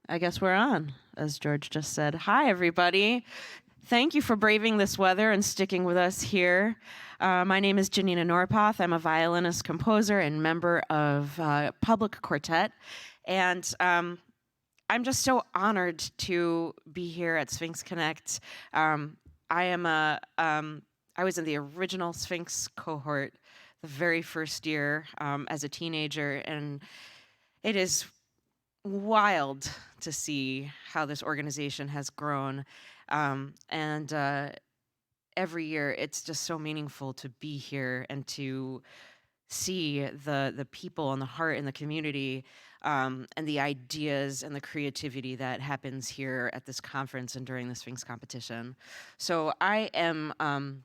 I guess we're on, as George just said. Hi, everybody. Thank you for braving this weather and sticking with us here. My name is Jannina Norpoth. I'm a violinist, composer, and member of Public Quartet. And I'm just so honored to be here at SphinxConnect. I was in the original Sphinx cohort the very first year as a teenager, and it is wild to see how this organization has grown. And every year, it's just so meaningful to be here and to see the people and the heart in the community, and the ideas and the creativity that happens here at this conference and during the Sphinx competition. So I am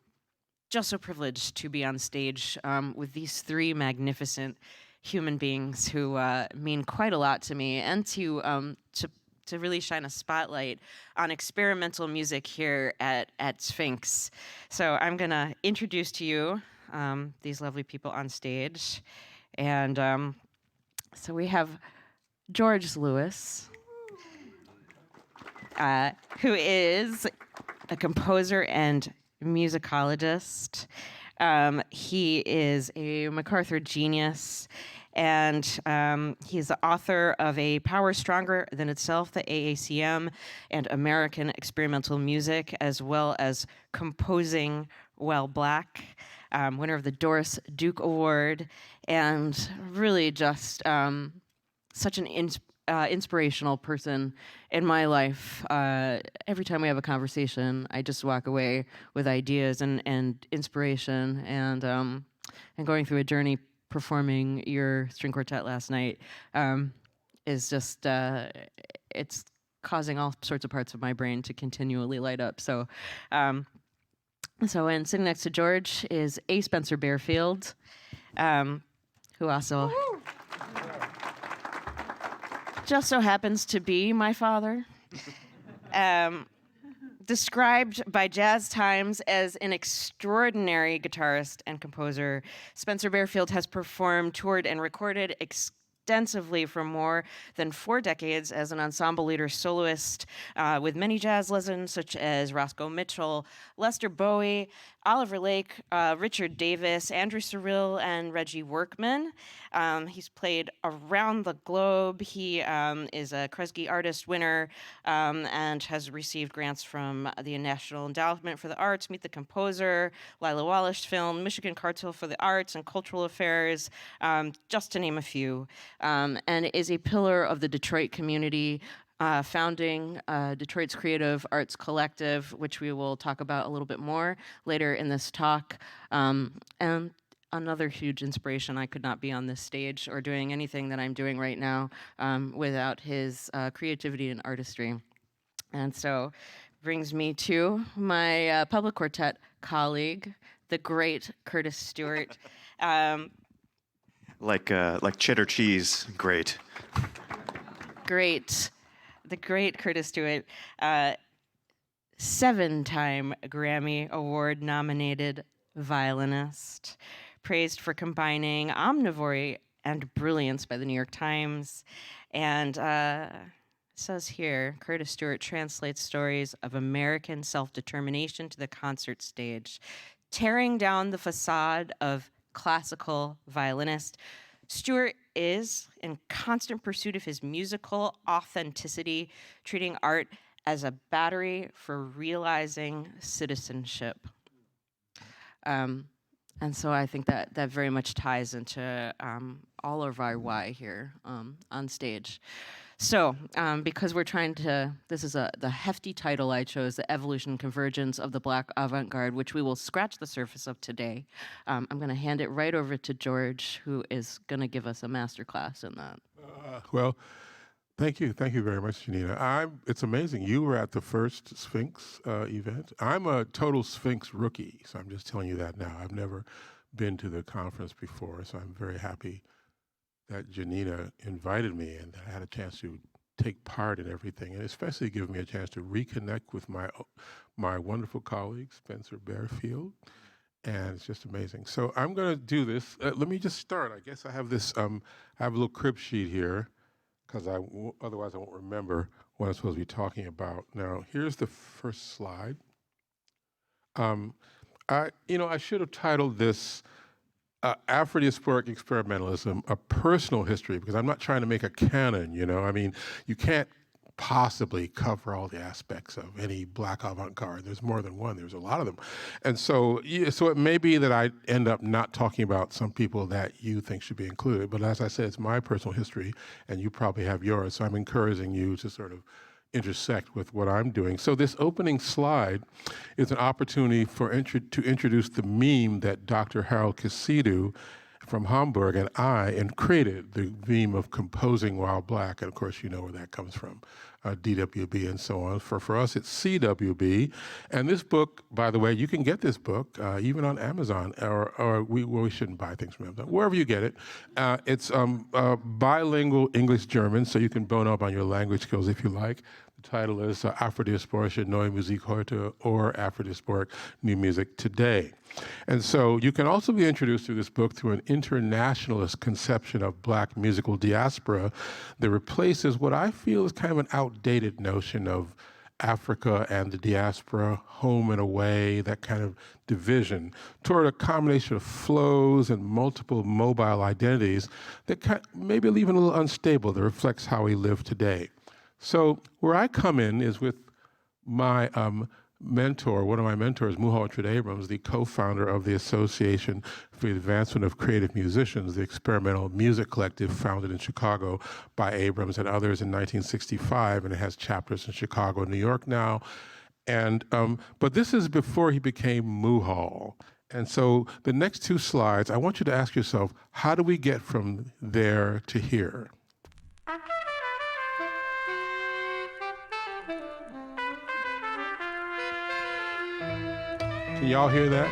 just so privileged to be on stage with these three magnificent human beings who mean quite a lot to me, and to really shine a spotlight on experimental music here at Sphinx. So I'm gonna introduce to you these lovely people on stage. And so we have George Lewis, who is a composer and musicologist. He is a MacArthur genius, and he's the author of A Power Stronger Than Itself, the AACM, and American Experimental Music, as well as Composing While Black, winner of the Doris Duke Award, and really just such an inspirational person in my life. Every time we have a conversation, I just walk away with ideas and inspiration, and going through a journey performing your string quartet last night is just, it's causing all sorts of parts of my brain to continually light up. So, and sitting next to George is A. Spencer Barefield, who also just so happens to be my father. Described by Jazz Times as an extraordinary guitarist and composer, Spencer Barefield has performed, toured, and recorded extensively for more than 4 decades as an ensemble leader soloist, with many jazz legends such as Roscoe Mitchell, Lester Bowie, Oliver Lake, Richard Davis, Andrew Cyrille, and Reggie Workman. He's played around the globe. He is a Kresge Artist winner, and has received grants from the National Endowment for the Arts, Meet the Composer, Lila Wallace Film, Michigan Cartel for the Arts and Cultural Affairs, just to name a few, and is a pillar of the Detroit community, founding Detroit's Creative Arts Collective, which we will talk about a little bit more later in this talk. And another huge inspiration. I could not be on this stage or doing anything that I'm doing right now without his creativity and artistry. And so brings me to my public quartet colleague, the great Curtis Stewart. Like cheddar cheese, great. Great. The great Curtis Stewart, 7-time Grammy Award nominated violinist, praised for combining omnivory and brilliance by the New York Times. And it says here, Curtis Stewart translates stories of American self-determination to the concert stage, tearing down the facade of classical violinist. Stewart is in constant pursuit of his musical authenticity, treating art as a battery for realizing citizenship. And so I think that very much ties into all of our why here on stage. So, because we're trying to, this is the hefty title I chose, The Evolution and Convergence of the Black Avant Garde, which we will scratch the surface of today. I'm going to hand it right over to George, who is going to give us a master class in that. Well, thank you very much, Jannina. It's amazing. You were at the first Sphinx event. I'm a total Sphinx rookie, so I'm just telling you that now. I've never been to the conference before, so I'm very happy that Jannina invited me and that I had a chance to take part in everything, and especially give me a chance to reconnect with my wonderful colleague, Spencer Barefield, and it's just amazing. So I'm going to do this. Let me just start. I guess I have this, I have a little crib sheet here because otherwise I won't remember what I'm supposed to be talking about. Now, here's the first slide. I should have titled this Afro-diasporic experimentalism, a personal history, because I'm not trying to make a canon, I mean, you can't possibly cover all the aspects of any Black avant-garde. There's more than one, there's a lot of them. And so it may be that I end up not talking about some people that you think should be included, but as I said, it's my personal history, and you probably have yours, so I'm encouraging you to sort of intersect with what I'm doing. So this opening slide is an opportunity to introduce the meme that Dr. Harold Casidu from Hamburg and created, the meme of composing while Black, and of course you know where that comes from, DWB and so on. For us, it's CWB. And this book, by the way, you can get this book even on Amazon, or we shouldn't buy things from Amazon, wherever you get it. It's bilingual English-German, so you can bone up on your language skills if you like. The title is Afro-diasporische Neue Musik heute, or Afro-diasporic New Music Today. And so you can also be introduced through this book through an internationalist conception of Black musical diaspora that replaces what I feel is kind of an outdated notion of Africa and the diaspora, home and away, that kind of division, toward a combination of flows and multiple mobile identities that maybe even a little unstable, that reflects how we live today. So where I come in is with my mentor, one of my mentors, Muhal Trud-Abrams, the co-founder of the Association for the Advancement of Creative Musicians, the experimental music collective founded in Chicago by Abrams and others in 1965, and it has chapters in Chicago and New York now. And but this is before he became Muhal. And so the next two slides, I want you to ask yourself, how do we get from there to here? Can y'all hear that?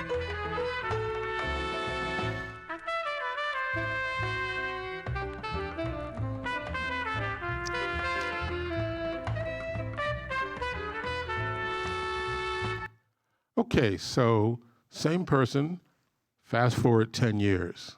Okay, so same person, fast forward 10 years.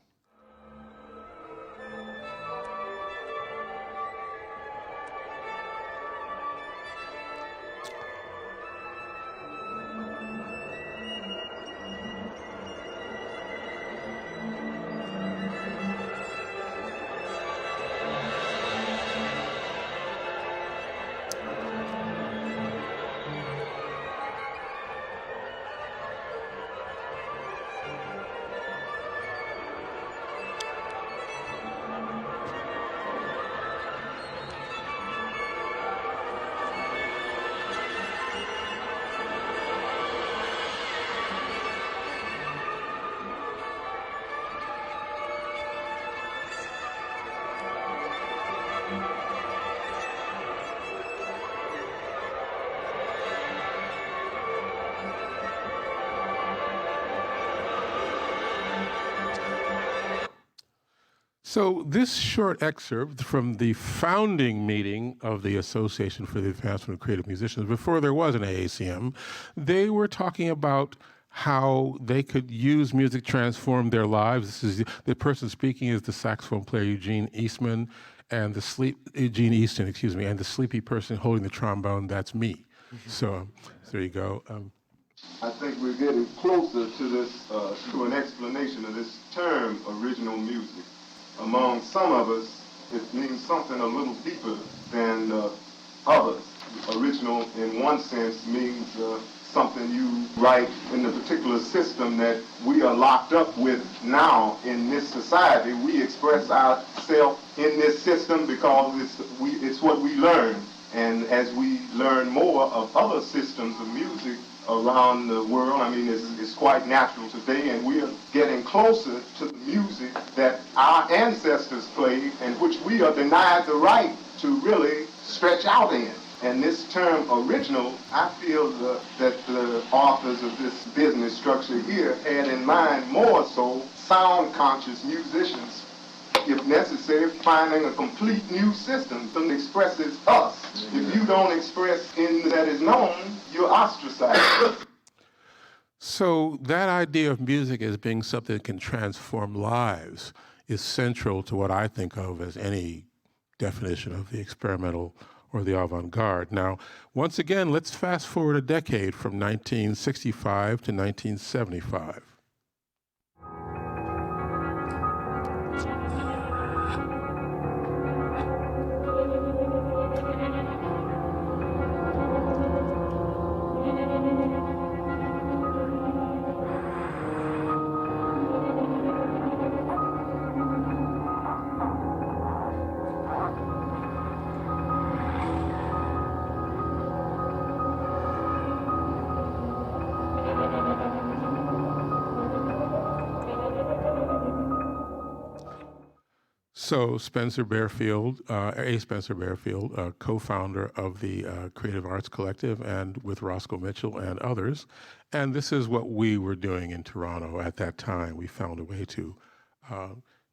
So this short excerpt from the founding meeting of the Association for the Advancement of Creative Musicians, before there was an AACM, they were talking about how they could use music to transform their lives. This is the person speaking is the saxophone player Eugene Easton, and the sleepy person holding the trombone, that's me. So there you go. I think we're getting closer to this, to an explanation of this term, original music. Among some of us, it means something a little deeper than others. Original, in one sense, means something you write in the particular system that we are locked up with now in this society. We express ourselves in this system because it's what we learn. And as we learn more of other systems of music around the world, I mean, it's quite natural today, and we are getting closer to the music that our ancestors played and which we are denied the right to really stretch out in. And this term original, I feel that the authors of this business structure here had in mind more so sound-conscious musicians, if necessary, finding a complete new system that expresses us. If you don't express in that is known, you're ostracized. So that idea of music as being something that can transform lives is central to what I think of as any definition of the experimental or the avant garde. Now, once again, let's fast forward a decade from 1965 to 1975. So Spencer Barefield, Spencer Barefield, co-founder of the Creative Arts Collective, and with Roscoe Mitchell and others. And this is what we were doing in Toronto at that time. We found a way to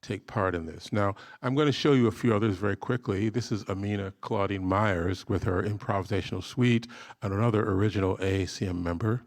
take part in this. Now, I'm going to show you a few others very quickly. This is Amina Claudine Myers with her improvisational suite, and another original AACM member.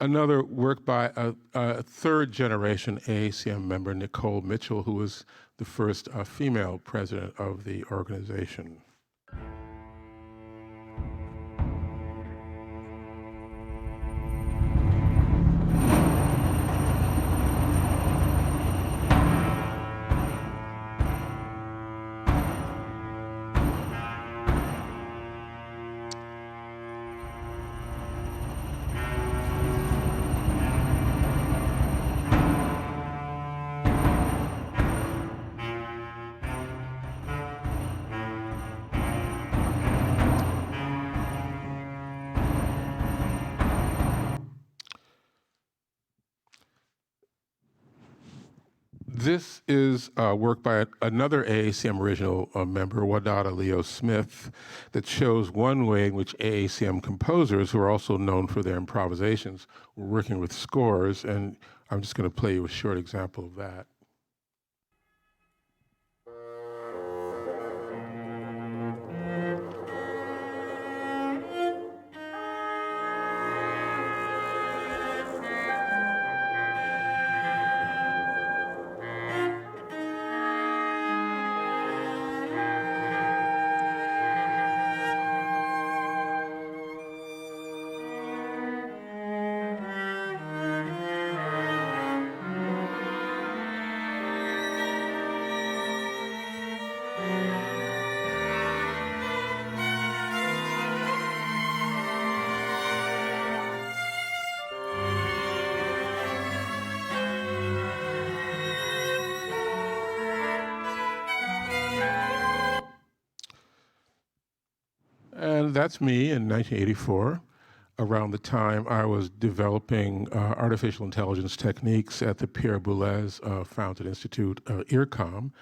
Another work by a third-generation AACM member, Nicole Mitchell, who was the first female president of the organization. This is work by another AACM original member, Wadada Leo Smith, that shows one way in which AACM composers, who are also known for their improvisations, were working with scores, and I'm just going to play you a short example of that. And that's me in 1984, around the time I was developing artificial intelligence techniques at the Pierre Boulez Fountain Institute, IRCAM.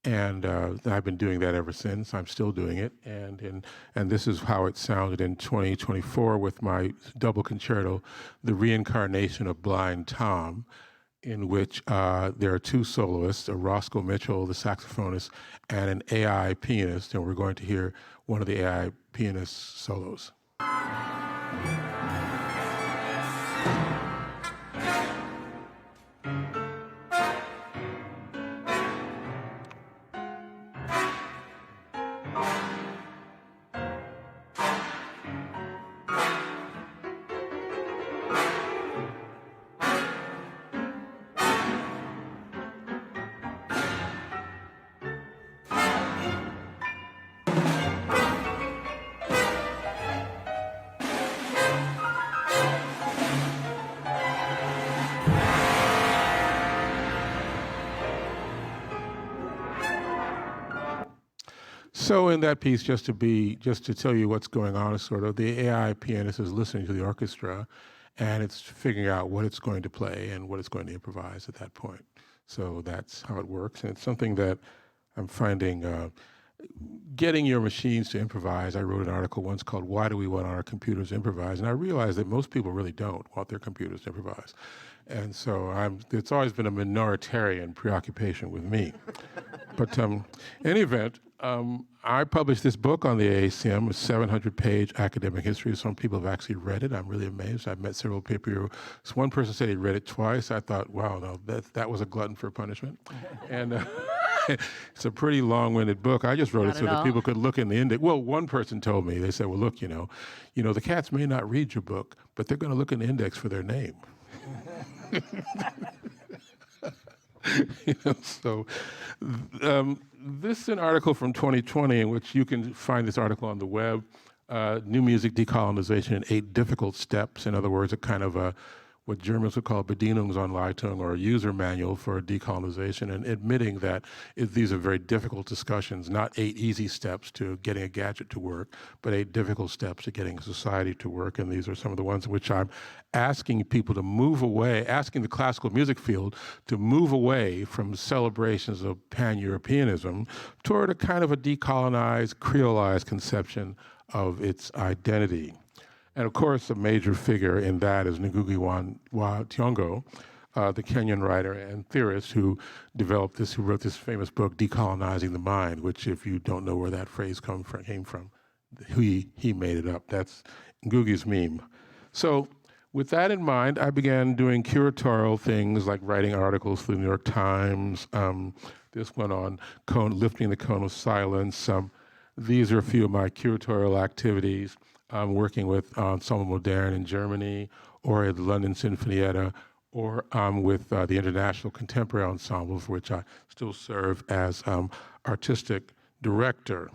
And I've been doing that ever since. I'm still doing it. And this is how it sounded in 2024 with my double concerto, The Reincarnation of Blind Tom, in which there are two soloists, a Roscoe Mitchell, the saxophonist, and an AI pianist, and we're going to hear one of the AI pianist solos. So in that piece, just to tell you what's going on, is sort of the AI pianist is listening to the orchestra, and it's figuring out what it's going to play and what it's going to improvise at that point. So that's how it works, and it's something that I'm finding. Getting your machines to improvise. I wrote an article once called "Why Do We Want Our Computers to Improvise?" And I realized that most people really don't want their computers to improvise. And so it's always been a minoritarian preoccupation with me. But in any event, I published this book on the AACM, a 700-page academic history. Some people have actually read it. I'm really amazed. I've met several people. One person said he read it twice. I thought, wow, no, that was a glutton for punishment. And it's a pretty long-winded book. I just wrote it so that people could look in the index. Well, one person told me, they said, well, look, the cats may not read your book, but they're going to look in the index for their name. This is an article from 2020 in which you can find this article on the web, New Music Decolonization in 8 Difficult Steps. In other words, a kind of what Germans would call Bedienungsanleitung, or a user manual for decolonization, and admitting that these are very difficult discussions, not 8 easy steps to getting a gadget to work, but 8 difficult steps to getting a society to work. And these are some of the ones in which I'm asking people to move away, asking the classical music field to move away from celebrations of pan-Europeanism toward a kind of a decolonized, creolized conception of its identity. And of course, a major figure in that is Ngugi wa Thiong'o, the Kenyan writer and theorist who wrote this famous book, Decolonizing the Mind, which, if you don't know where that phrase came from, he made it up. That's Ngugi's meme. So with that in mind, I began doing curatorial things like writing articles for the New York Times, this one on lifting the cone of silence. These are a few of my curatorial activities. I'm working with Ensemble Moderne in Germany, or at the London Sinfonietta, or with the International Contemporary Ensemble, for which I still serve as artistic director.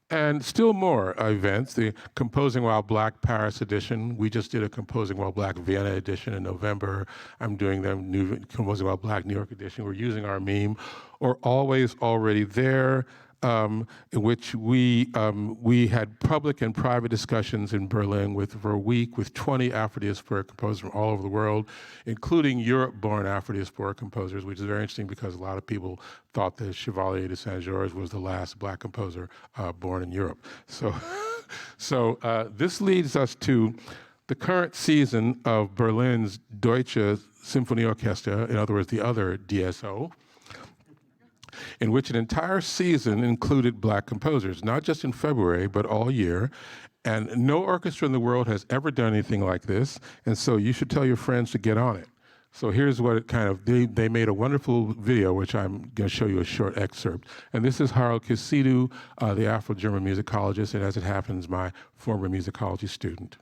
And still more events, the Composing While Black Paris edition. We just did a Composing While Black Vienna edition in November. I'm doing the new Composing While Black New York edition. We're using our meme, or Always Already There, in which we had public and private discussions in Berlin for a week with 20 Afro-diasporic composers from all over the world, including Europe-born Afro-diasporic composers, which is very interesting because a lot of people thought that Chevalier de Saint-Georges was the last black composer born in Europe. So this leads us to the current season of Berlin's Deutsche Symphonieorchester, in other words, the other DSO, in which an entire season included black composers, not just in February, but all year. And no orchestra in the world has ever done anything like this, and so you should tell your friends to get on it. So here's what it they made a wonderful video, which I'm going to show you a short excerpt. And this is Harold Kisidu, the Afro-German musicologist, and as it happens, my former musicology student.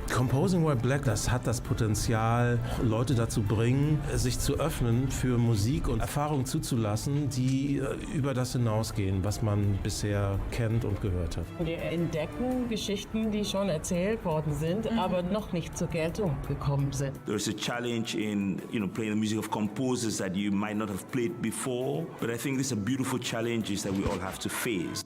Composing While Black, das hat das Potenzial, Leute dazu bringen, sich zu öffnen für Musik und Erfahrungen zuzulassen, die über das hinausgehen, was man bisher kennt und gehört hat. Wir entdecken Geschichten, die schon erzählt worden sind, aber noch nicht zur Geltung gekommen sind. There's a challenge in playing the music of composers that you might not have played before, but I think these are beautiful challenges that we all have to face.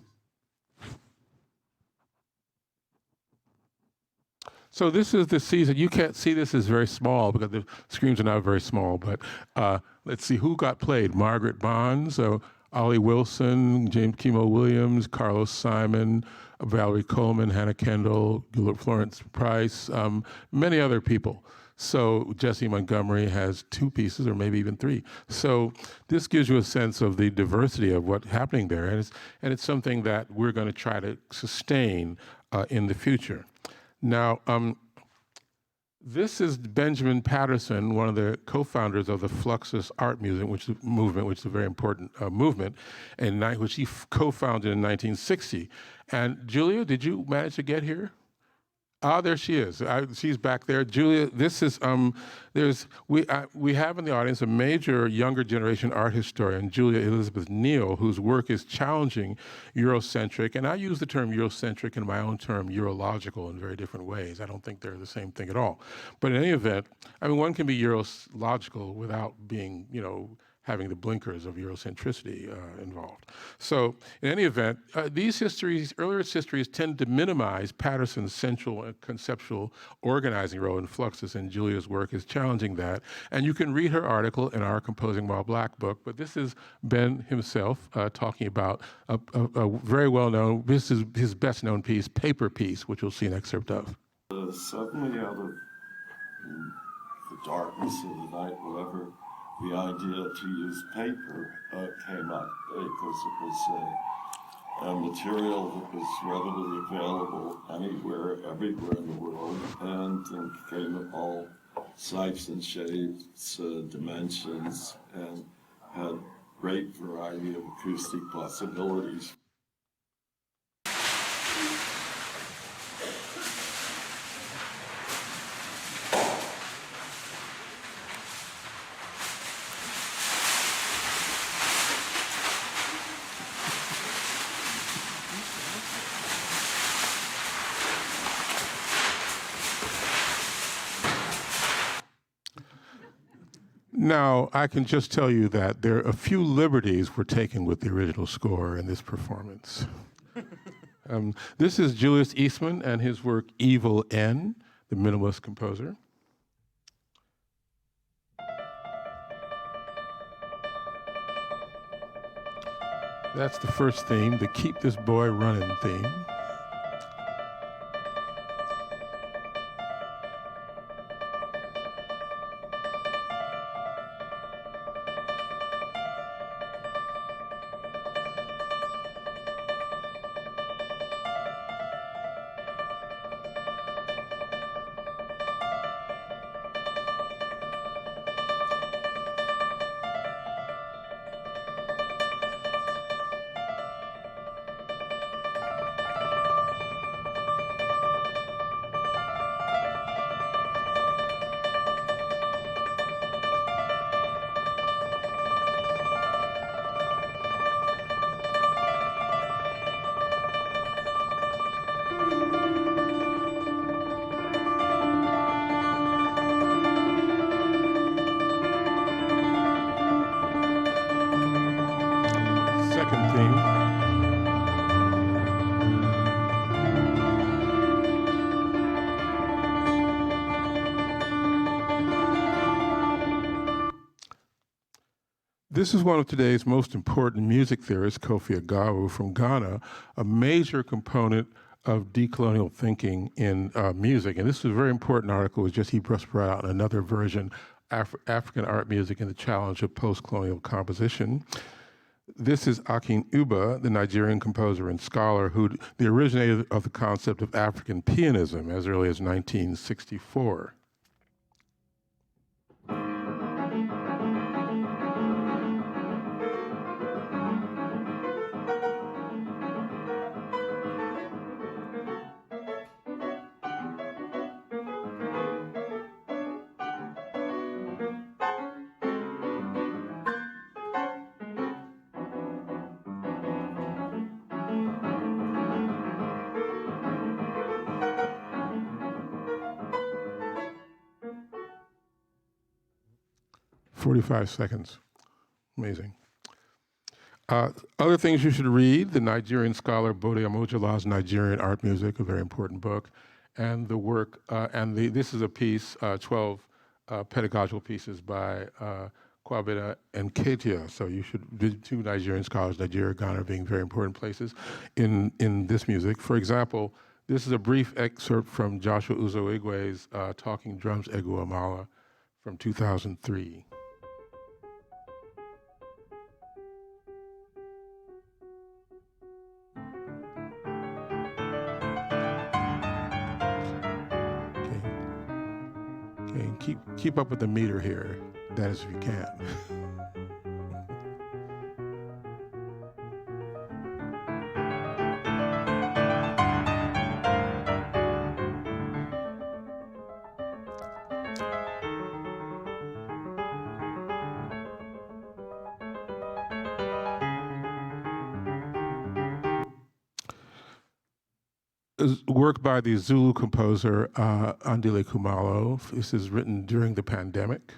So this is the season. You can't see this is very small because the screens are not very small, but let's see who got played. Margaret Bonds, Ollie Wilson, James Kimo Williams, Carlos Simon, Valerie Coleman, Hannah Kendall, Florence Price, many other people. So Jesse Montgomery has 2 pieces, or maybe even 3. So this gives you a sense of the diversity of what's happening there, and it's something that we're going to try to sustain in the future. Now, this is Benjamin Patterson, one of the co-founders of the Fluxus art movement, which is a very important movement, which he co-founded in 1960. And Julia, did you manage to get here? Ah, there she is. She's back there. Julia, this is, we have in the audience a major younger generation art historian, Julia Elizabeth Neal, whose work is challenging Eurocentric, and I use the term Eurocentric in my own term, Eurological, in very different ways. I don't think they're the same thing at all. But in any event, one can be Eurological without being, having the blinkers of Eurocentricity involved. So in any event, these histories, earliest histories, tend to minimize Patterson's central and conceptual organizing role in Fluxus, and Julia's work is challenging that. And you can read her article in our Composing While Black book, but this is Ben himself talking about a very well-known, this is his best-known piece, Paper Piece, which we'll see an excerpt of. Suddenly out of the darkness of the night, whatever, the idea to use paper came up because it was a material that was readily available anywhere, everywhere in the world, and came in all shapes and shapes, dimensions, and had great variety of acoustic possibilities. Now, I can just tell you that there are a few liberties were taken with the original score in this performance. This is Julius Eastman and his work Evil N, the minimalist composer. That's the first theme, the Keep This Boy Running theme. Second theme. This is one of today's most important music theorists, Kofi Agawu from Ghana, a major component of decolonial thinking in music. And this is a very important article. It's just he just brought out another version, African art music and the challenge of post-colonial composition. This is Akin Uba, the Nigerian composer and scholar, who the originator of the concept of African pianism as early as 1964. "45 seconds. Amazing. Other things you should read, the Nigerian scholar Bode Amojala's Nigerian Art Music, a very important book, and the work, this is a piece, 12 pedagogical pieces by Kwabena and Ketia. So you should visit two Nigerian scholars, Nigeria, Ghana, being very important places in this music. For example, this is a brief excerpt from Joshua Uzo-Igwe's Talking Drums Egu Amala from 2003. Keep up with the meter here. That is if you can. Work by the Zulu composer Andile Khumalo. This is written during the pandemic.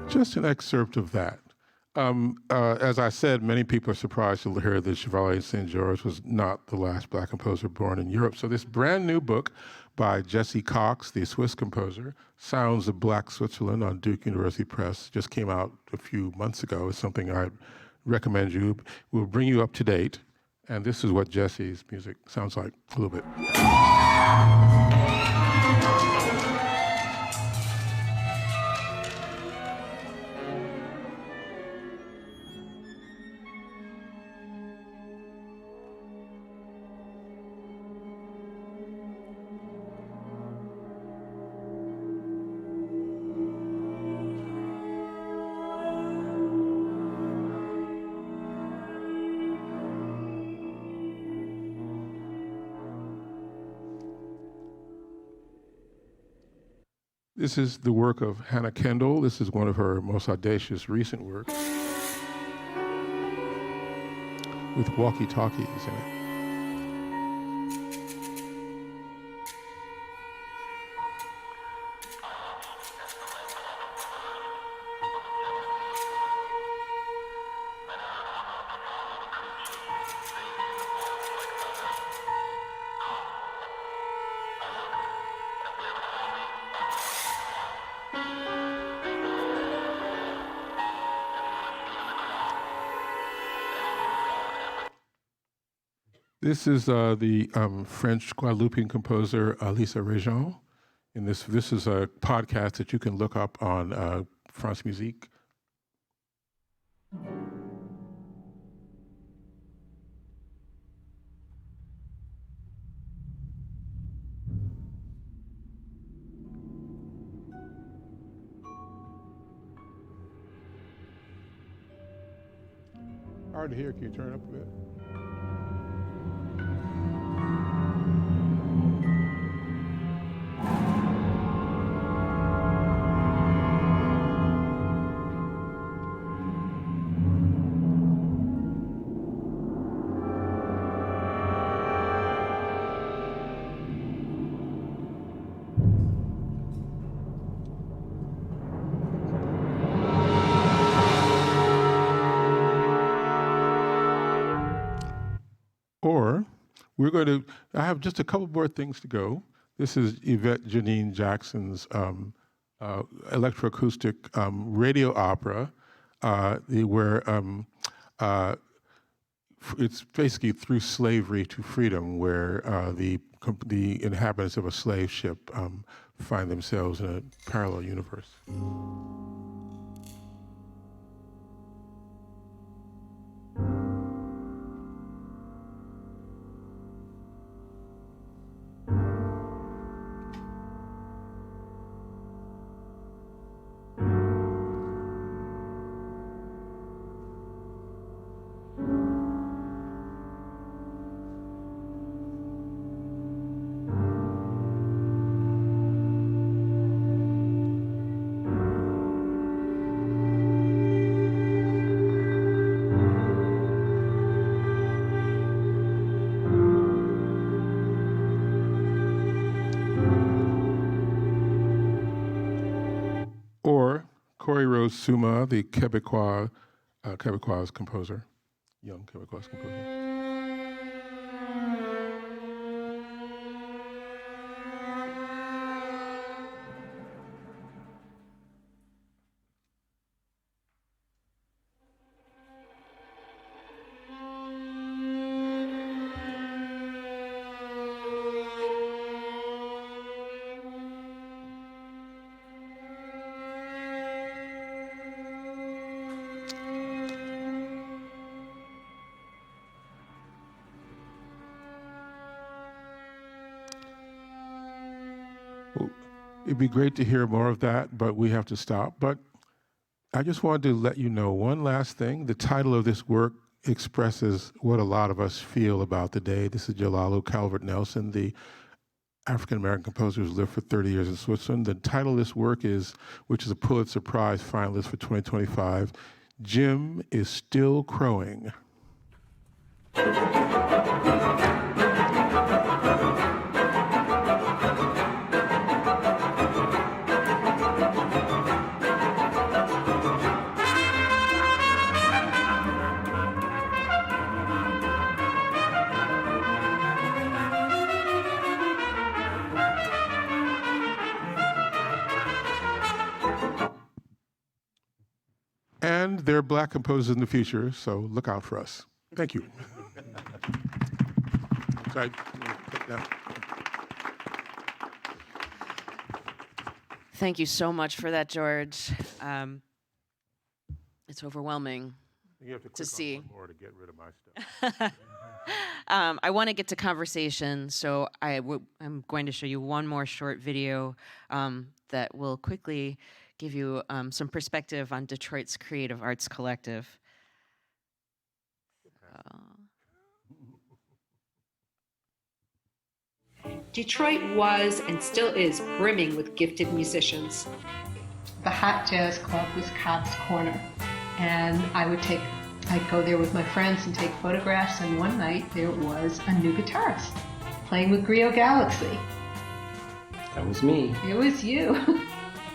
Just an excerpt of that. As I said, many people are surprised to hear that Chevalier St. George was not the last black composer born in Europe. So this brand new book by Jesse Cox, the Swiss composer, Sounds of Black Switzerland on Duke University Press, just came out a few months ago. It's something I recommend you. We'll bring you up to date. And this is what Jesse's music sounds like a little bit. This is the work of Hannah Kendall. This is one of her most audacious recent works with walkie-talkies in it. This is the French Guadeloupean composer Lisa Réjean. And this is a podcast that you can look up on France Musique. Hard to hear. Can you turn it up a bit? Or we're going to, I have just a couple more things to go. This is Yvette Janine Jackson's electroacoustic radio opera, where it's basically through slavery to freedom, where the inhabitants of a slave ship find themselves in a parallel universe. Or Corey Rose Suma, the Quebecois composer, young Quebecois composer. It'd be great to hear more of that, but we have to stop. But I just wanted to let you know one last thing. The title of this work expresses what a lot of us feel about the day. This is Jalalu Calvert Nelson, the African-American composer who's lived for 30 years in Switzerland. The title of this work is, which is a Pulitzer Prize finalist for 2025, Jim is Still Crowing. And there are Black composers in the future, so look out for us. Thank you. Sorry. Thank you so much for that, George. It's overwhelming You have to click see. on one more to get rid of my stuff. I want to get to conversation, so I'm going to show you one more short video that will quickly give you some perspective on Detroit's Creative Arts Collective. Detroit was and still is brimming with gifted musicians. The hot jazz club was Cobb's Corner, and I'd go there with my friends and take photographs, and one night there was a new guitarist playing with Griot Galaxy. That was me. It was you.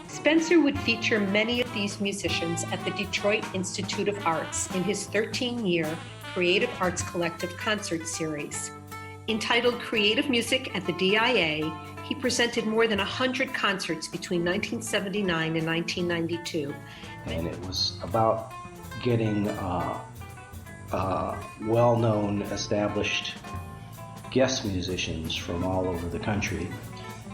Spencer would feature many of these musicians at the Detroit Institute of Arts in his 13-year Creative Arts Collective concert series. Entitled Creative Music at the DIA, he presented more than 100 concerts between 1979 and 1992. And it was about getting well-known, established guest musicians from all over the country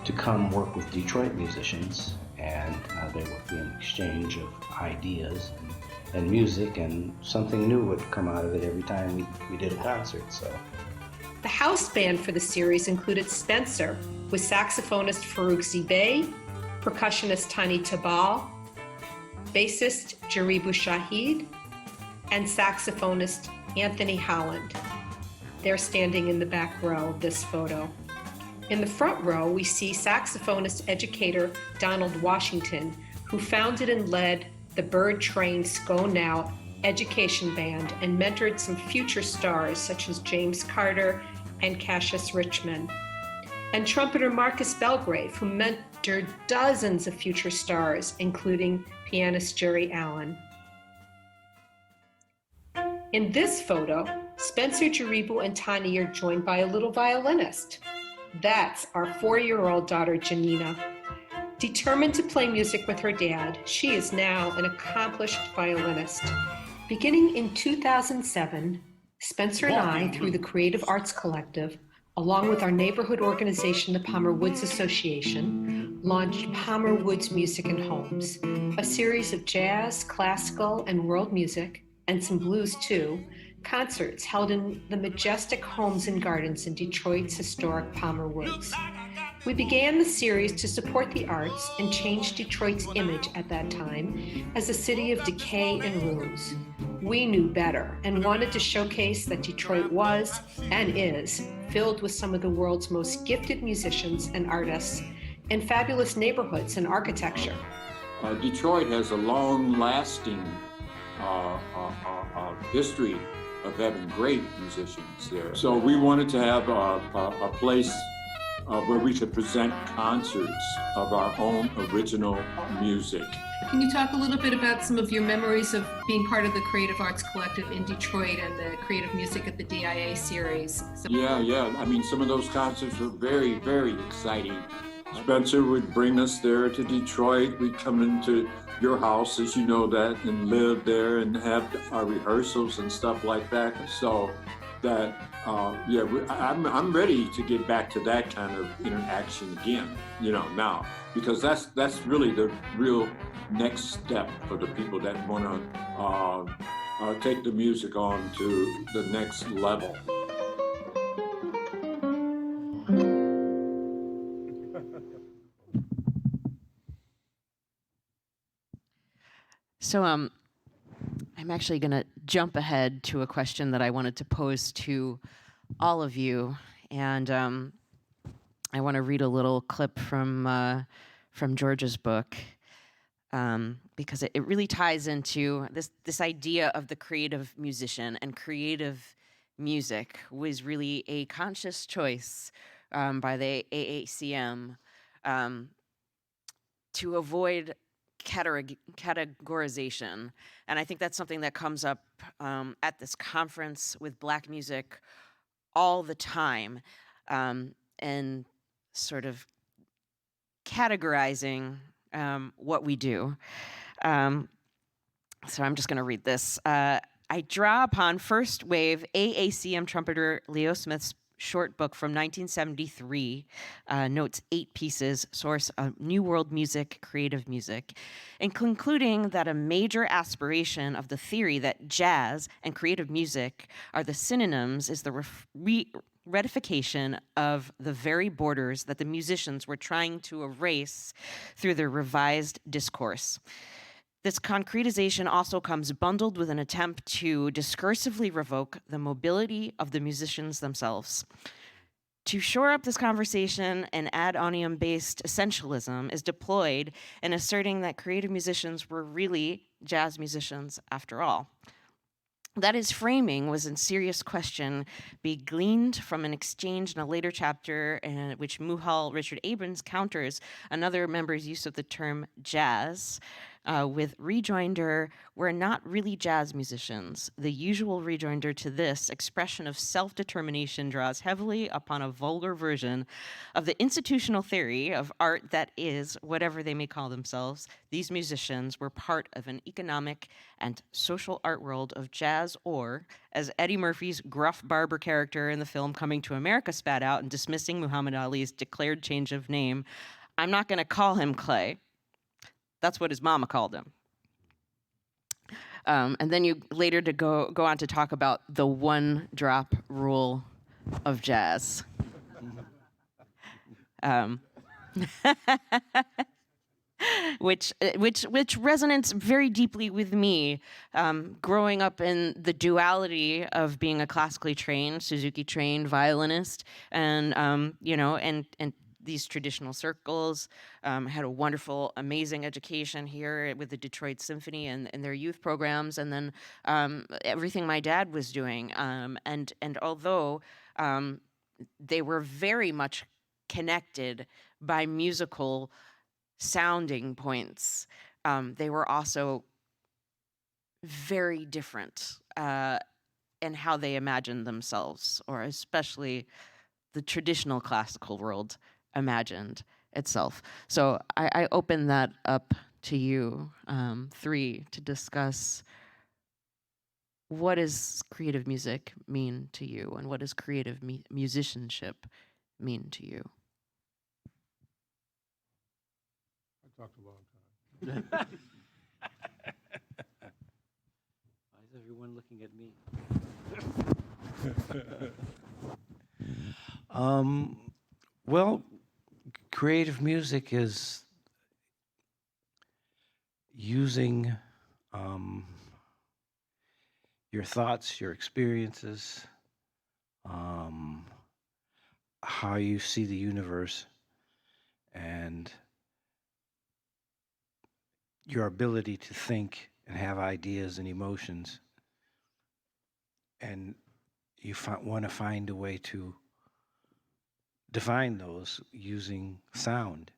to come work with Detroit musicians, and there would be an exchange of ideas and music, and something new would come out of it every time we did a concert. So. The house band for the series included Spencer with saxophonist Farouk Zibay, percussionist Tani Tabal, bassist Jaribu Shahid, and saxophonist Anthony Holland. They're standing in the back row of this photo. In the front row, we see saxophonist educator Donald Washington, who founded and led the Bird Train Sko Now education band and mentored some future stars such as James Carter and Cassius Richmond. And trumpeter Marcus Belgrave, who mentored dozens of future stars, including pianist Jerry Allen. In this photo, Spencer, Jaribu, and Tani are joined by a little violinist. That's our 4-year-old daughter, Jannina. Determined to play music with her dad, she is now an accomplished violinist. Beginning in 2007, Spencer and I, through the Creative Arts Collective, along with our neighborhood organization, the Palmer Woods Association, launched Palmer Woods Music and Homes, a series of jazz, classical, and world music, and some blues too, concerts held in the majestic homes and gardens in Detroit's historic Palmer Woods. We began the series to support the arts and change Detroit's image at that time as a city of decay and ruins. We knew better and wanted to showcase that Detroit was and is filled with some of the world's most gifted musicians and artists and fabulous neighborhoods and architecture. Detroit has a long-lasting history of having great musicians there. So we wanted to have a place where we could present concerts of our own original music. Can you talk a little bit about some of your memories of being part of the Creative Arts Collective in Detroit and the Creative Music at the DIA series? Yeah. I mean, some of those concerts were very, very exciting. Spencer would bring us there to Detroit. We'd come into your house, as you know that, and live there and have our rehearsals and stuff like that. So that, I'm ready to get back to that kind of interaction again, now, because that's really the real next step for the people that want to take the music on to the next level. So I'm actually going to jump ahead to a question that I wanted to pose to all of you, and I want to read a little clip from George's book, because it really ties into this idea of the creative musician, and creative music was really a conscious choice by the AACM to avoid categorization. And I think that's something that comes up at this conference with Black music all the time, and sort of categorizing what we do. So I'm just going to read this. I draw upon first wave AACM trumpeter Leo Smith's short book from 1973, notes 8 pieces, source New World Music, Creative Music, and concluding that a major aspiration of the theory that jazz and creative music are the synonyms is the ratification of the very borders that the musicians were trying to erase through their revised discourse. This concretization also comes bundled with an attempt to discursively revoke the mobility of the musicians themselves. To shore up this conversation, an ad hominem-based essentialism is deployed in asserting that creative musicians were really jazz musicians after all. That his framing was in serious question be gleaned from an exchange in a later chapter in which Muhal Richard Abrams counters another member's use of the term jazz with rejoinder, we're not really jazz musicians. The usual rejoinder to this expression of self-determination draws heavily upon a vulgar version of the institutional theory of art that is, whatever they may call themselves, these musicians were part of an economic and social art world of jazz, or, as Eddie Murphy's gruff barber character in the film Coming to America spat out in dismissing Muhammad Ali's declared change of name, I'm not going to call him Clay. That's what his mama called him. And then you later to go on to talk about the one drop rule of jazz. Which resonates very deeply with me, growing up in the duality of being a classically trained, Suzuki trained violinist, and and these traditional circles. Had a wonderful, amazing education here with the Detroit Symphony and their youth programs, and then everything my dad was doing. And although they were very much connected by musical sounding points, they were also very different in how they imagined themselves, or especially the traditional classical world imagined itself. So I open that up to you three to discuss what does creative music mean to you, and what does creative musicianship mean to you? I talked a long time. Why is everyone looking at me? Well, creative music is using your thoughts, your experiences, how you see the universe, and your ability to think and have ideas and emotions, and you want to find a way to define those using sound,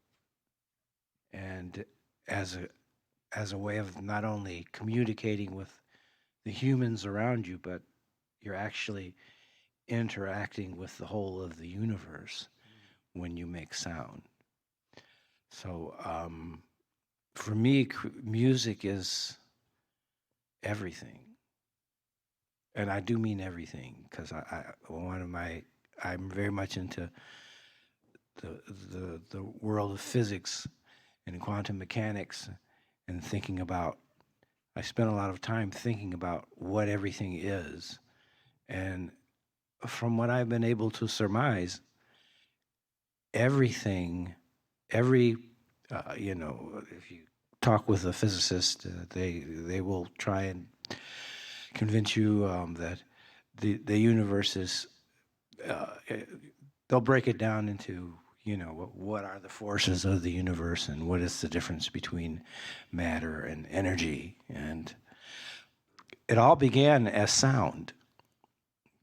and as a way of not only communicating with the humans around you, but you're actually interacting with the whole of the universe when you make sound. So for me, music is everything. And I do mean everything, because I'm very much into the world of physics and quantum mechanics, and thinking about, I spent a lot of time thinking about what everything is. And from what I've been able to surmise, everything, if you talk with a physicist, they will try and convince you that the universe is, they'll break it down into, what are the forces of the universe, and what is the difference between matter and energy. And it all began as sound.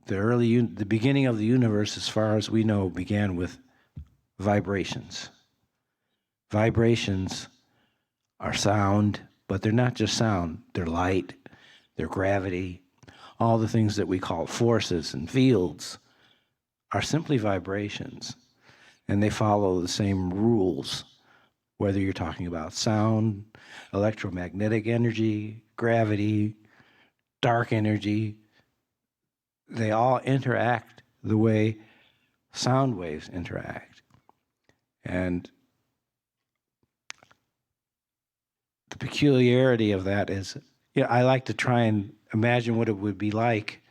The beginning of the universe, as far as we know, began with vibrations. Vibrations are sound, but they're not just sound. They're light, they're gravity. All the things that we call forces and fields are simply vibrations, and they follow the same rules whether you're talking about sound, electromagnetic energy, gravity, dark energy, they all interact the way sound waves interact. And the peculiarity of that is, I like to try and imagine what it would be like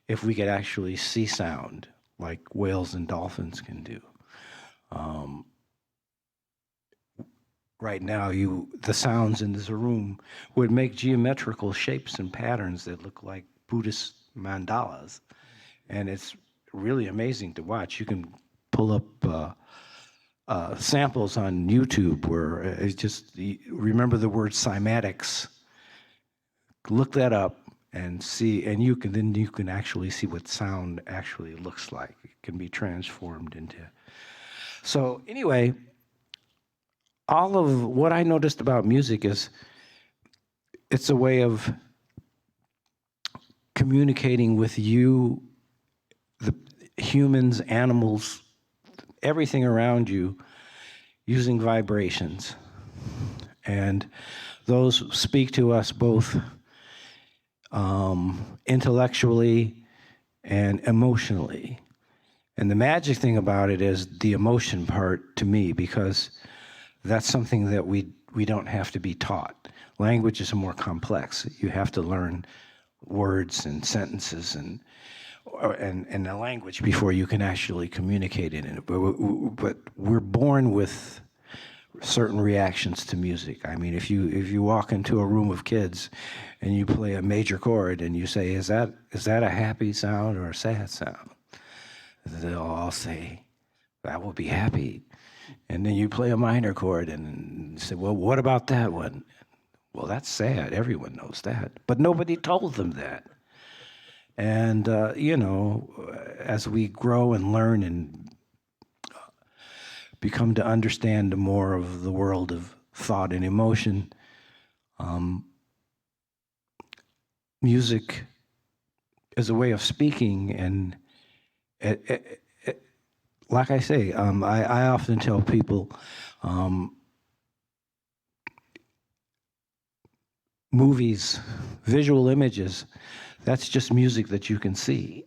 if we could actually see sound like whales and dolphins can do. Right now, the sounds in this room would make geometrical shapes and patterns that look like Buddhist mandalas. And it's really amazing to watch. You can pull up samples on YouTube where it's just, remember the word cymatics. Look that up and see, and you can actually see what sound actually looks like. It can be transformed into. So anyway, all of what I noticed about music is it's a way of communicating with you, the humans, animals, everything around you, using vibrations. And those speak to us both intellectually and emotionally. And the magic thing about it is the emotion part to me, because that's something that we don't have to be taught. Language is more complex. You have to learn words and sentences and the language before you can actually communicate in it. But we're born with certain reactions to music. I mean, if you walk into a room of kids and you play a major chord and you say, is that a happy sound or a sad sound? They'll all say, that will be happy. And then you play a minor chord and say, well, what about that one? Well, that's sad. Everyone knows that. But nobody told them that. And, as we grow and learn and become to understand more of the world of thought and emotion, music is a way of speaking. And like I say, I often tell people, movies, visual images, that's just music that you can see,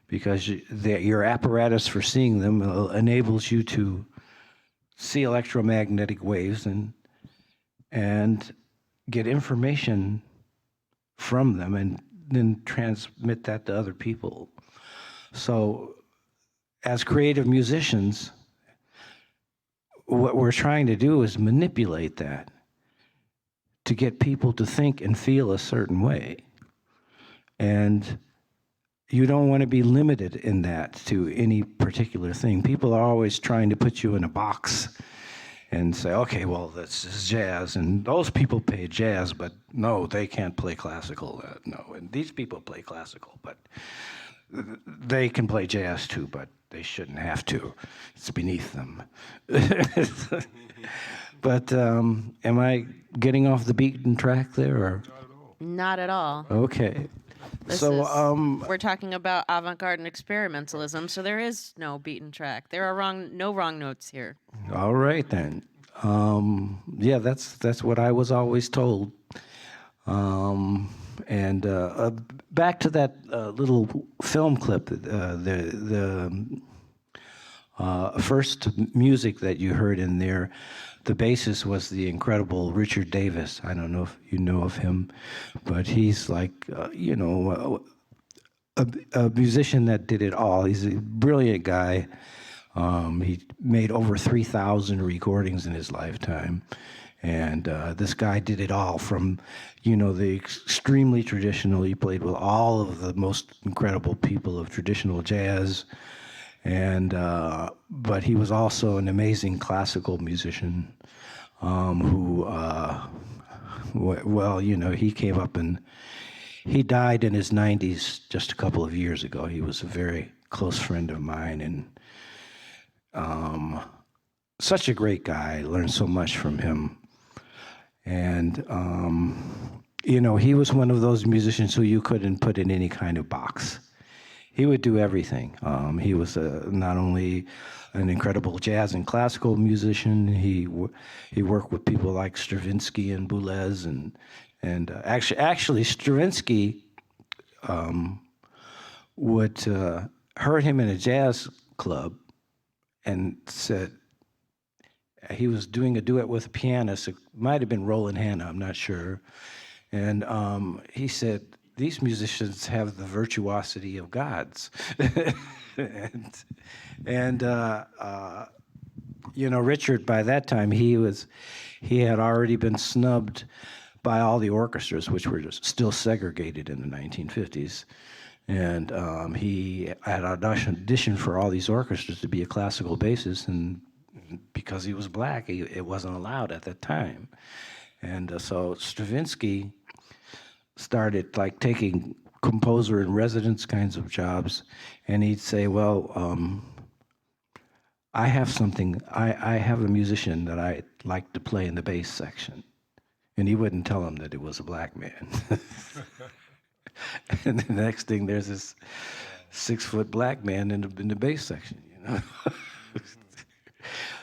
because your apparatus for seeing them enables you to see electromagnetic waves and get information from them and then transmit that to other people. So as creative musicians, what we're trying to do is manipulate that to get people to think and feel a certain way. And you don't want to be limited in that to any particular thing. People are always trying to put you in a box and say, okay, well, this is jazz, and those people play jazz, but no, they can't play classical. No, and these people play classical, but they can play jazz too, but they shouldn't have to. It's beneath them. But am I getting off the beaten track there? Or? Not at all. Okay. We're talking about avant-garde and experimentalism, so there is no beaten track. There are no wrong notes here. All right then. Yeah, that's what I was always told. And back to that little film clip, the first music that you heard in there, the bassist was the incredible Richard Davis. I don't know if you know of him, but he's like, a musician that did it all. He's a brilliant guy. He made over 3,000 recordings in his lifetime. And this guy did it all from, the extremely traditional. He played with all of the most incredible people of traditional jazz. And but he was also an amazing classical musician who, he came up and he died in his 90s just a couple of years ago. He was a very close friend of mine and such a great guy. I learned so much from him. And, he was one of those musicians who you couldn't put in any kind of box. he would do everything. He was not only an incredible jazz and classical musician. He worked with people like Stravinsky and Boulez, and actually Stravinsky would heard him in a jazz club and said he was doing a duet with a pianist. It might have been Roland Hanna, I'm not sure. And he said, these musicians have the virtuosity of gods. and you know, Richard, by that time, he had already been snubbed by all the orchestras, which were still segregated in the 1950s. And he had auditioned for all these orchestras to be a classical bassist, and because he was black, it wasn't allowed at that time. And so Stravinsky started like taking composer in residence kinds of jobs, and he'd say, well, I have something, I have a musician that I like to play in the bass section. And he wouldn't tell him that it was a black man. And the next thing, there's this 6-foot black man in the bass section, you know.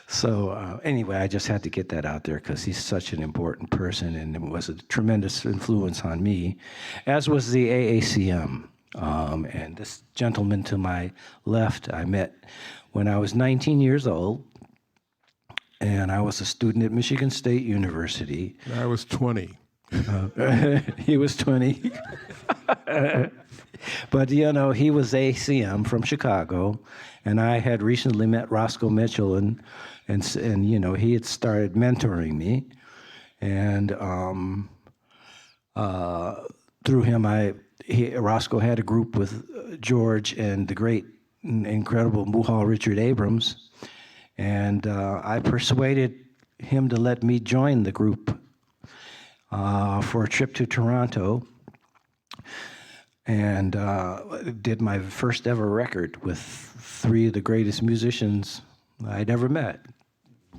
So anyway, I just had to get that out there because he's such an important person, and it was a tremendous influence on me, as was the AACM. And this gentleman to my left, I met when I was 19 years old, and I was a student at Michigan State University. I was 20. He was 20. But, you know, he was ACM from Chicago, and I had recently met Roscoe Mitchell, and you know, he had started mentoring me, and through him, Roscoe had a group with George and the great, incredible Muhal Richard Abrams, and I persuaded him to let me join the group for a trip to Toronto, and did my first ever record with 3 of the greatest musicians I'd ever met,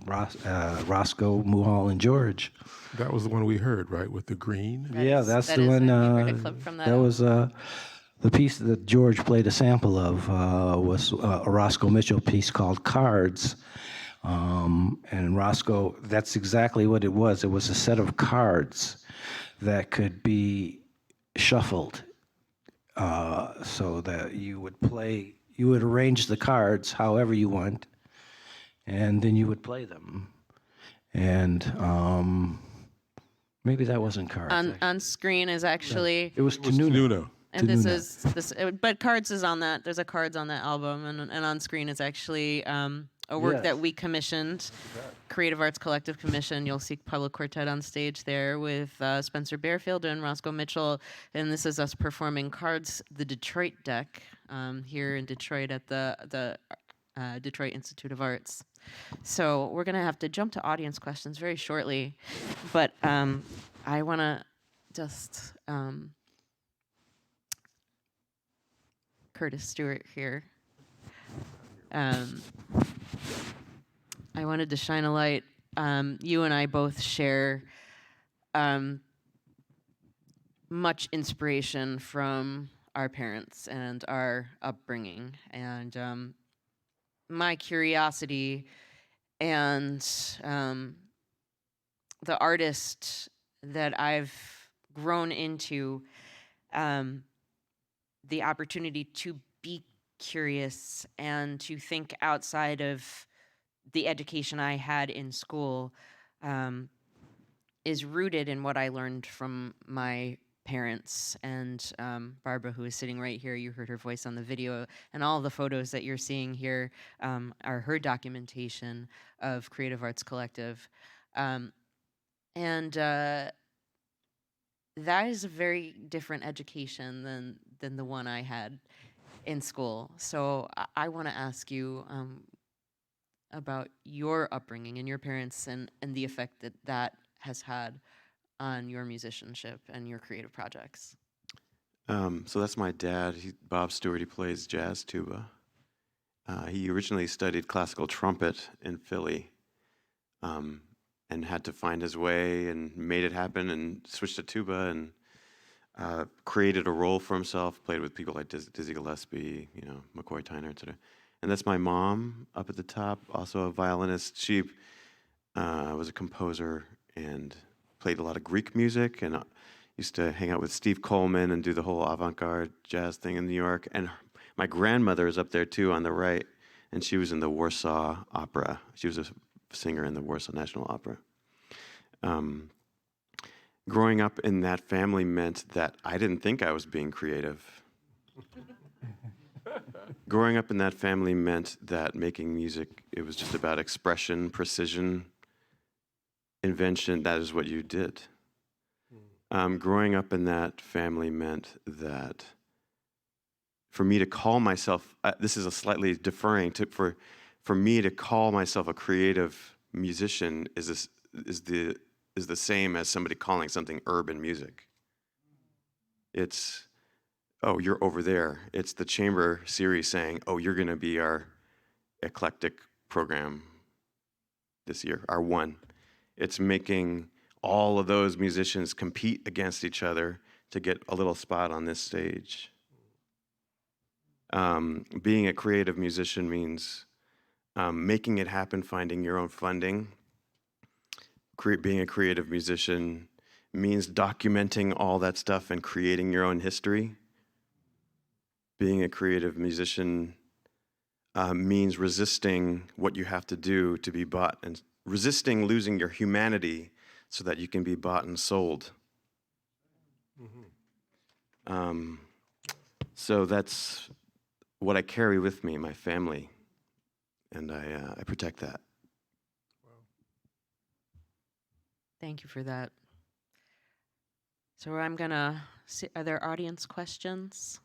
Roscoe, Muhal, and George. That was the one we heard, right, with the green? That's the one. That was the piece that George played a sample of was a Roscoe Mitchell piece called Cards. And Roscoe, that's exactly what it was. It was a set of cards that could be shuffled so that you would arrange the cards however you want, and then you would play them. And maybe that wasn't cards. On screen is actually... It was Tanuna. And but Cards is on that. There's a Cards on that album, and on screen is actually a work that we commissioned, Creative Arts Collective commissioned. You'll see Pablo Quartet on stage there with Spencer Barefield and Roscoe Mitchell, and this is us performing Cards, the Detroit deck, here in Detroit at the Detroit Institute of Arts. So we're gonna have to jump to audience questions very shortly, but I wanna just Curtis Stewart here. I wanted to shine a light. You and I both share much inspiration from our parents and our upbringing, and my curiosity and the artist that I've grown into, the opportunity to be curious and to think outside of the education I had in school, is rooted in what I learned from my parents. And Barbara, who is sitting right here, you heard her voice on the video, and all the photos that you're seeing here are her documentation of Creative Arts Collective. And that is a very different education than the one I had in school. So I want to ask you about your upbringing and your parents and the effect that has had on your musicianship and your creative projects. So that's my dad, Bob Stewart. He plays jazz tuba. He originally studied classical trumpet in Philly, and had to find his way and made it happen and switched to tuba. And created a role for himself, played with people like Dizzy Gillespie, McCoy Tyner, etc. And that's my mom up at the top, also a violinist. She was a composer and played a lot of Greek music, and used to hang out with Steve Coleman and do the whole Avant Garde jazz thing in New York. And my grandmother is up there too on the right, and she was in the Warsaw Opera. She was a singer in the Warsaw National Opera. Growing up in that family meant that I didn't think I was being creative. Growing up in that family meant that making music, it was just about expression, precision, invention. That is what you did. Growing up in that family meant that for me to call myself, this is a slightly deferring to, for me to call myself a creative musician is the same as somebody calling something urban music. It's, oh, you're over there. It's the chamber series saying, oh, you're going to be our eclectic program this year, our one. It's making all of those musicians compete against each other to get a little spot on this stage. Being a creative musician means making it happen, finding your own funding. Being a creative musician means documenting all that stuff and creating your own history. Being a creative musician means resisting what you have to do to be bought, and resisting losing your humanity so that you can be bought and sold. So that's what I carry with me, my family, and I protect that. Thank you for that. So I'm gonna see, are there audience questions?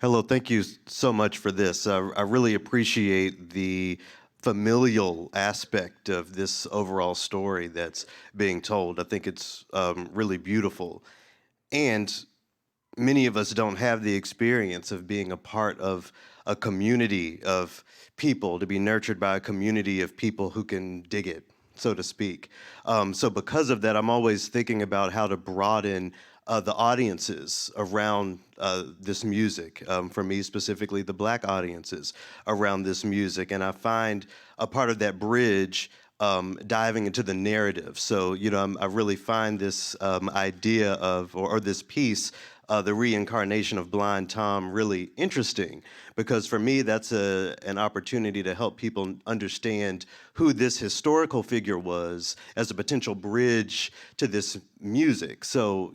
Hello, thank you so much for this. I really appreciate the familial aspect of this overall story that's being told. I think it's really beautiful. And many of us don't have the experience of being a part of a community of people, to be nurtured by a community of people who can dig it, so to speak. So because of that, I'm always thinking about how to broaden the audiences around this music. For me specifically, the Black audiences around this music. And I find a part of that bridge diving into the narrative. So, I really find this idea of, or this piece, the reincarnation of Blind Tom, really interesting, because for me that's an opportunity to help people understand who this historical figure was as a potential bridge to this music. So,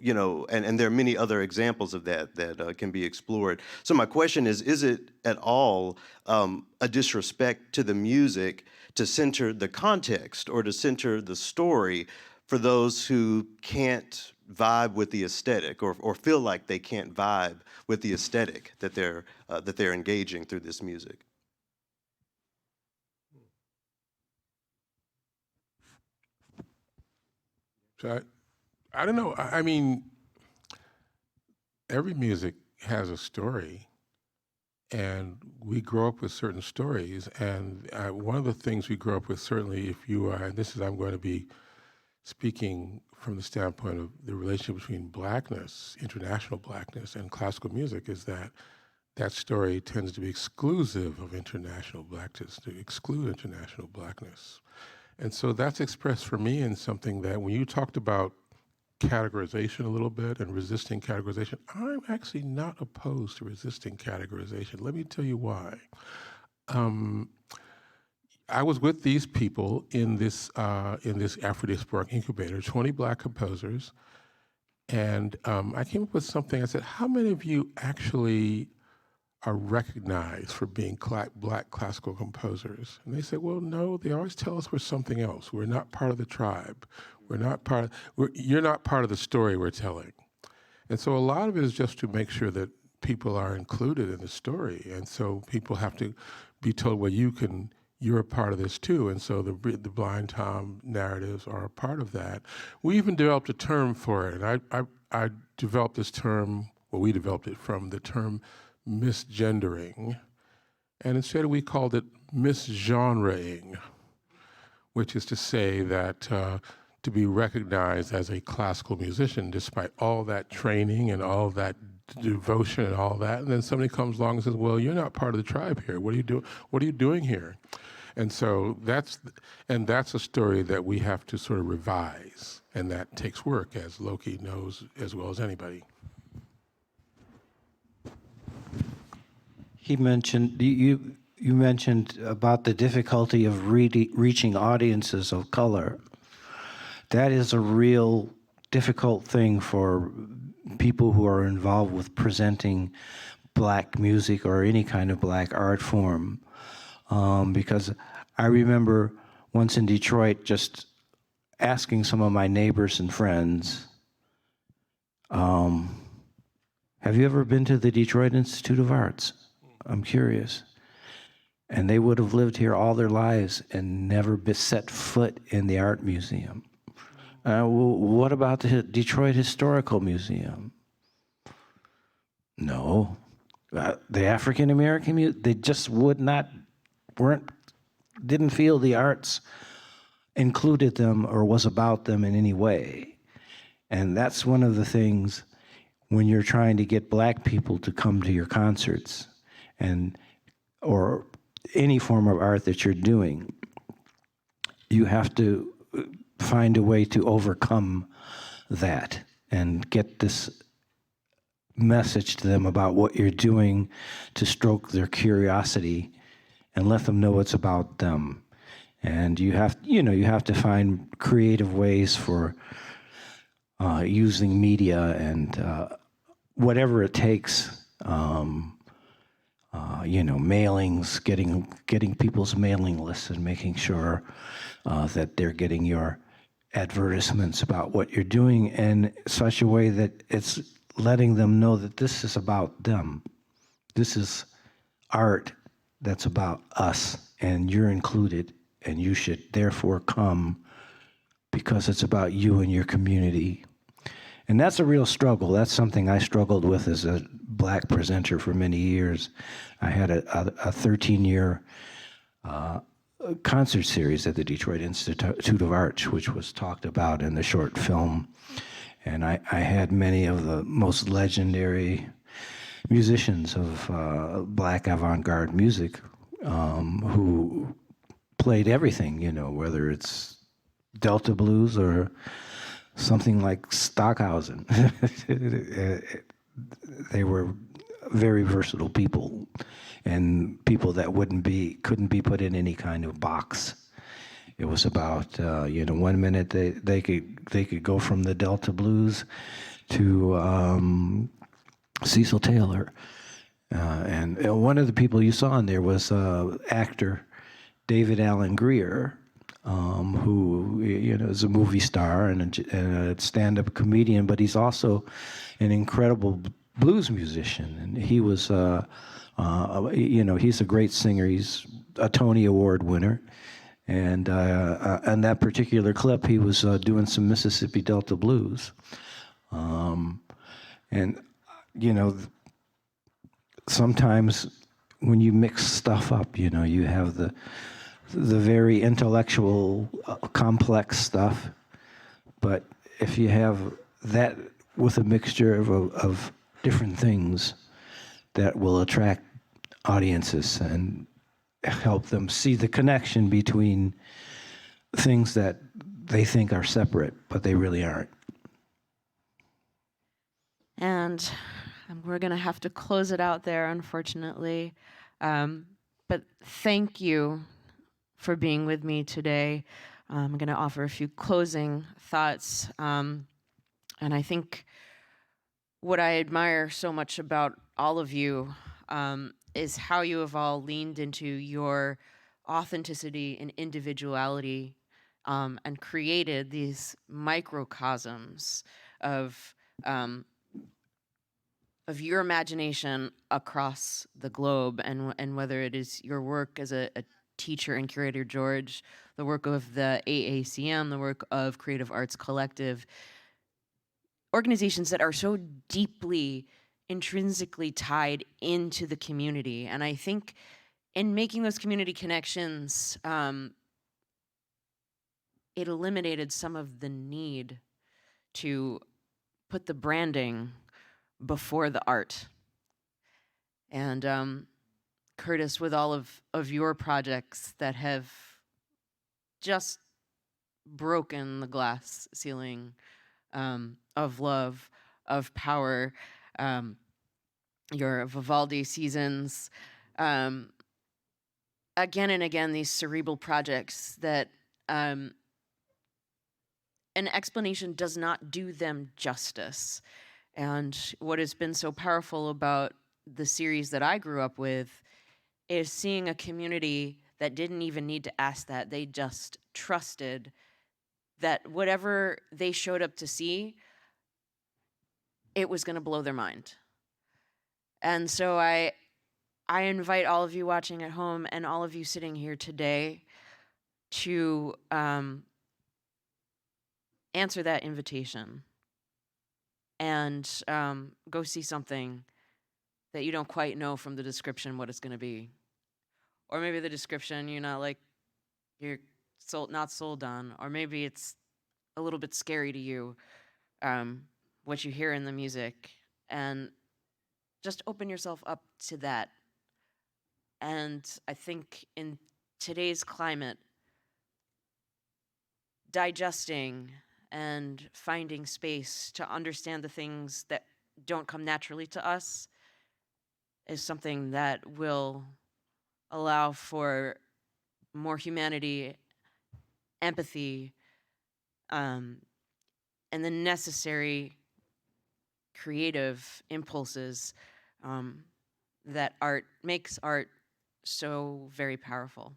and there are many other examples of that can be explored. So my question is it at all a disrespect to the music to center the context or to center the story for those who can't vibe with the aesthetic, or feel like they can't vibe with the aesthetic that they're engaging through this music? So I don't know. I mean, every music has a story, and we grow up with certain stories. And one of the things we grow up with, certainly, if you are, and this is, I'm going to be speaking from the standpoint of the relationship between Blackness, international Blackness, and classical music, is that that story tends to be exclusive of international Blackness, to exclude international Blackness. And so that's expressed for me in something that, when you talked about categorization a little bit and resisting categorization, I'm actually not opposed to resisting categorization. Let me tell you why. I was with these people in this Afro-diasporic incubator, 20 Black composers, and I came up with something. I said, how many of you actually are recognized for being Black classical composers? And they said, well, no, they always tell us we're something else. We're not part of the tribe. You're not part of the story we're telling. And so a lot of it is just to make sure that people are included in the story. And so people have to be told, well, you're a part of this too. And so the Blind Tom narratives are a part of that. We even developed a term for it. And I developed this term, well, we developed it from the term misgendering. And instead we called it misgenreing, which is to say that to be recognized as a classical musician, despite all that training and all that devotion and all that, and then somebody comes along and says, well, you're not part of the tribe here. What are you doing here? And so that's a story that we have to sort of revise, and that takes work, as Loki knows as well as anybody. He mentioned, you mentioned about the difficulty of reaching audiences of color. That is a real difficult thing for people who are involved with presenting black music or any kind of black art form. Because I remember once in Detroit just asking some of my neighbors and friends, have you ever been to the Detroit Institute of Arts? I'm curious. And they would have lived here all their lives and never set foot in the art museum. Well, what about the Detroit Historical Museum? No. The African American, they just didn't feel the arts included them or was about them in any way. And that's one of the things when you're trying to get black people to come to your concerts or any form of art that you're doing, you have to find a way to overcome that and get this message to them about what you're doing to stroke their curiosity and let them know it's about them. And you have to find creative ways for using media and whatever it takes. Mailings, getting people's mailing lists and making sure that they're getting your advertisements about what you're doing in such a way that it's letting them know that this is about them. This is art that's about us, and you're included, and you should therefore come because it's about you and your community. And that's a real struggle. That's something I struggled with as a black presenter for many years. I had a 13-year concert series at the Detroit Institute of Arts, which was talked about in the short film. And I had many of the most legendary musicians of black avant garde music who played everything, whether it's Delta blues or something like Stockhausen. They were very versatile people, and people that couldn't be put in any kind of box. It was about 1 minute they could go from the Delta blues to Cecil Taylor, and one of the people you saw in there was actor David Allen Greer, who is a movie star and a stand-up comedian, but he's also an incredible blues musician. And he was, he's a great singer. He's a Tony Award winner. And on that particular clip, he was doing some Mississippi Delta blues. Sometimes when you mix stuff up, you have the very intellectual, complex stuff. But if you have that with a mixture of different things, that will attract audiences and help them see the connection between things that they think are separate, but they really aren't. And we're going to have to close it out there, unfortunately. But thank you for being with me today. I'm going to offer a few closing thoughts. And I think what I admire so much about all of you is how you have all leaned into your authenticity and individuality and created these microcosms of your imagination across the globe, and whether it is your work as a teacher and curator, George, the work of the AACM, the work of Creative Arts Collective, organizations that are so deeply, intrinsically tied into the community. And I think in making those community connections, it eliminated some of the need to put the branding before the art. And Curtis, with all of your projects that have just broken the glass ceiling of love, of power, your Vivaldi seasons, again and again, these cerebral projects that an explanation does not do them justice. And what has been so powerful about the series that I grew up with is seeing a community that didn't even need to ask that. They just trusted that whatever they showed up to see, it was going to blow their mind. And so I invite all of you watching at home and all of you sitting here today to answer that invitation and go see something that you don't quite know from the description what it's going to be. Or maybe the description you're not sold on, or maybe it's a little bit scary to you, what you hear in the music, and just open yourself up to that. And I think in today's climate, digesting and finding space to understand the things that don't come naturally to us is something that will allow for more humanity, empathy, and the necessary creative impulses that makes art so very powerful.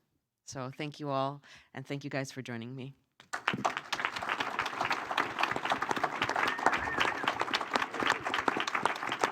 So thank you all, and thank you guys for joining me.